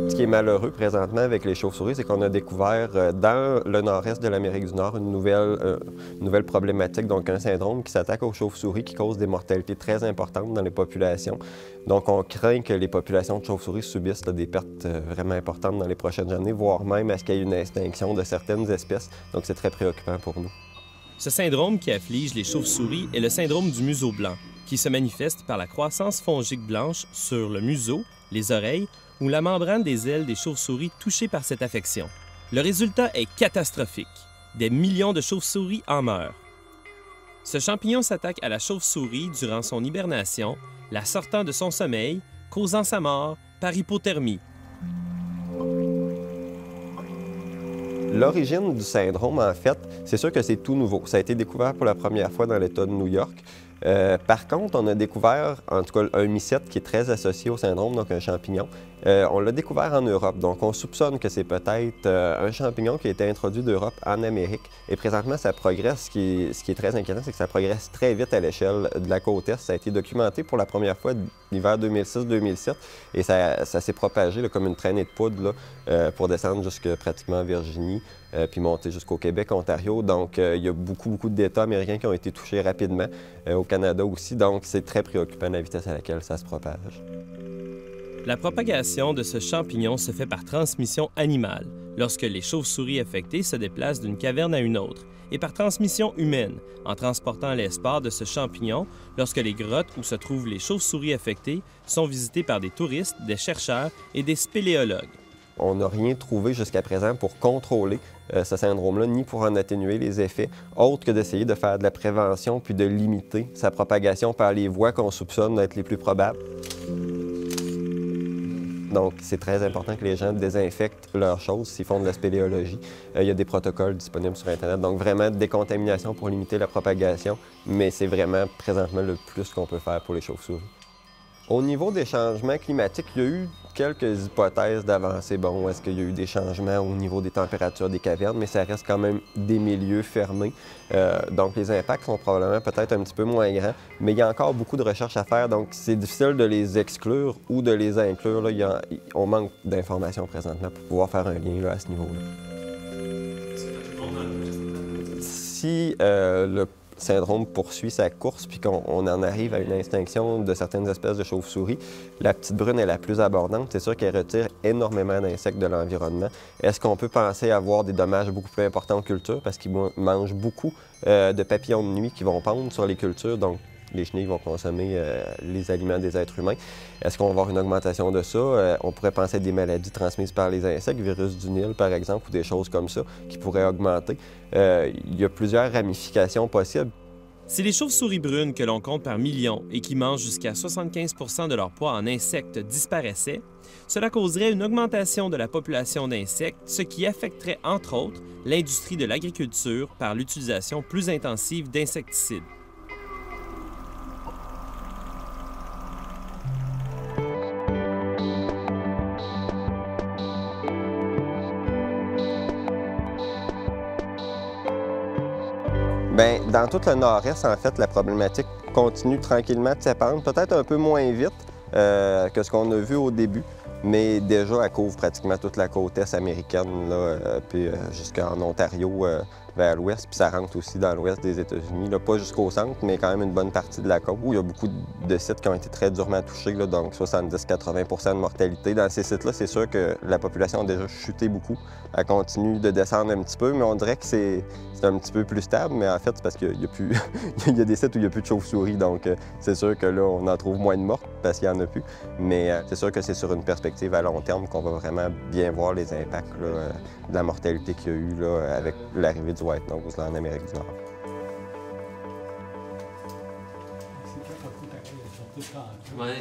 Ce qui est malheureux présentement avec les chauves-souris, c'est qu'on a découvert dans le nord-est de l'Amérique du Nord une nouvelle problématique, donc un syndrome qui s'attaque aux chauves-souris qui cause des mortalités très importantes dans les populations. Donc on craint que les populations de chauves-souris subissent des pertes vraiment importantes dans les prochaines années, voire même à ce qu'il y ait une extinction de certaines espèces. Donc c'est très préoccupant pour nous. Ce syndrome qui afflige les chauves-souris est le syndrome du museau blanc, qui se manifeste par la croissance fongique blanche sur le museau, les oreilles ou la membrane des ailes des chauves-souris touchées par cette affection. Le résultat est catastrophique. Des millions de chauves-souris en meurent. Ce champignon s'attaque à la chauve-souris durant son hibernation, la sortant de son sommeil, causant sa mort par hypothermie. L'origine du syndrome, en fait, c'est sûr que c'est tout nouveau. Ça a été découvert pour la première fois dans l'État de New York. Par contre, on a découvert, en tout cas, un mycète qui est très associé au syndrome, donc un champignon. On l'a découvert en Europe, donc on soupçonne que c'est peut-être un champignon qui a été introduit d'Europe en Amérique. Et présentement, ça progresse. Ce qui est très inquiétant, c'est que ça progresse très vite à l'échelle de la côte Est. Ça a été documenté pour la première fois l'hiver 2006-2007 et ça s'est propagé là, comme une traînée de poudre là, pour descendre jusqu'à pratiquement Virginie, puis monter jusqu'au Québec, Ontario. Donc, il y a beaucoup d'États américains qui ont été touchés rapidement, au Canada aussi. Donc, c'est très préoccupant la vitesse à laquelle ça se propage. La propagation de ce champignon se fait par transmission animale, lorsque les chauves-souris affectées se déplacent d'une caverne à une autre, et par transmission humaine, en transportant les spores de ce champignon lorsque les grottes où se trouvent les chauves-souris affectées sont visitées par des touristes, des chercheurs et des spéléologues. On n'a rien trouvé jusqu'à présent pour contrôler ce syndrome-là, ni pour en atténuer les effets, autre que d'essayer de faire de la prévention puis de limiter sa propagation par les voies qu'on soupçonne d'être les plus probables. Donc, c'est très important que les gens désinfectent leurs choses s'ils font de la spéléologie. Il y a des protocoles disponibles sur Internet. Donc, vraiment, décontamination pour limiter la propagation, mais c'est vraiment présentement le plus qu'on peut faire pour les chauves-souris. Au niveau des changements climatiques, il y a eu quelques hypothèses d'avancée. Bon, est-ce qu'il y a eu des changements au niveau des températures des cavernes, mais ça reste quand même des milieux fermés. Donc, les impacts sont probablement peut-être un petit peu moins grands, mais il y a encore beaucoup de recherches à faire, donc c'est difficile de les exclure ou de les inclure. Là, on manque d'informations présentement pour pouvoir faire un lien là, à ce niveau-là. Si le syndrome poursuit sa course puis qu'on en arrive à une extinction de certaines espèces de chauves-souris, la petite brune est la plus abondante. C'est sûr qu'elle retire énormément d'insectes de l'environnement. Est-ce qu'on peut penser avoir des dommages beaucoup plus importants aux cultures parce qu'ils mangent beaucoup de papillons de nuit qui vont pondre sur les cultures, donc les chenilles vont consommer les aliments des êtres humains. Est-ce qu'on va avoir une augmentation de ça? On pourrait penser à des maladies transmises par les insectes, virus du Nil par exemple, ou des choses comme ça qui pourraient augmenter. Il y a plusieurs ramifications possibles. Si les chauves-souris brunes que l'on compte par millions et qui mangent jusqu'à 75 % de leur poids en insectes disparaissaient, cela causerait une augmentation de la population d'insectes, ce qui affecterait entre autres l'industrie de l'agriculture par l'utilisation plus intensive d'insecticides. Bien, dans tout le nord-est, en fait, la problématique continue tranquillement de s'épandre, peut-être un peu moins vite que ce qu'on a vu au début, mais déjà, elle couvre pratiquement toute la côte est américaine, là, puis jusqu'en Ontario, vers l'ouest, puis ça rentre aussi dans l'ouest des États-Unis, pas jusqu'au centre, mais quand même une bonne partie de la côte, où il y a beaucoup de sites qui ont été très durement touchés, là, donc 70-80 % de mortalité. Dans ces sites-là, c'est sûr que la population a déjà chuté beaucoup. Elle continue de descendre un petit peu, mais on dirait que c'est un petit peu plus stable, mais en fait, c'est parce qu'il y a plus... il y a des sites où il n'y a plus de chauves-souris, donc c'est sûr que là, on en trouve moins de morts parce qu'il n'y en a plus. Mais c'est sûr que c'est sur une perspective à long terme qu'on va vraiment bien voir les impacts là, de la mortalité qu'il y a eu là, avec l'arrivée du White Nose là, en Amérique du Nord. Ouais.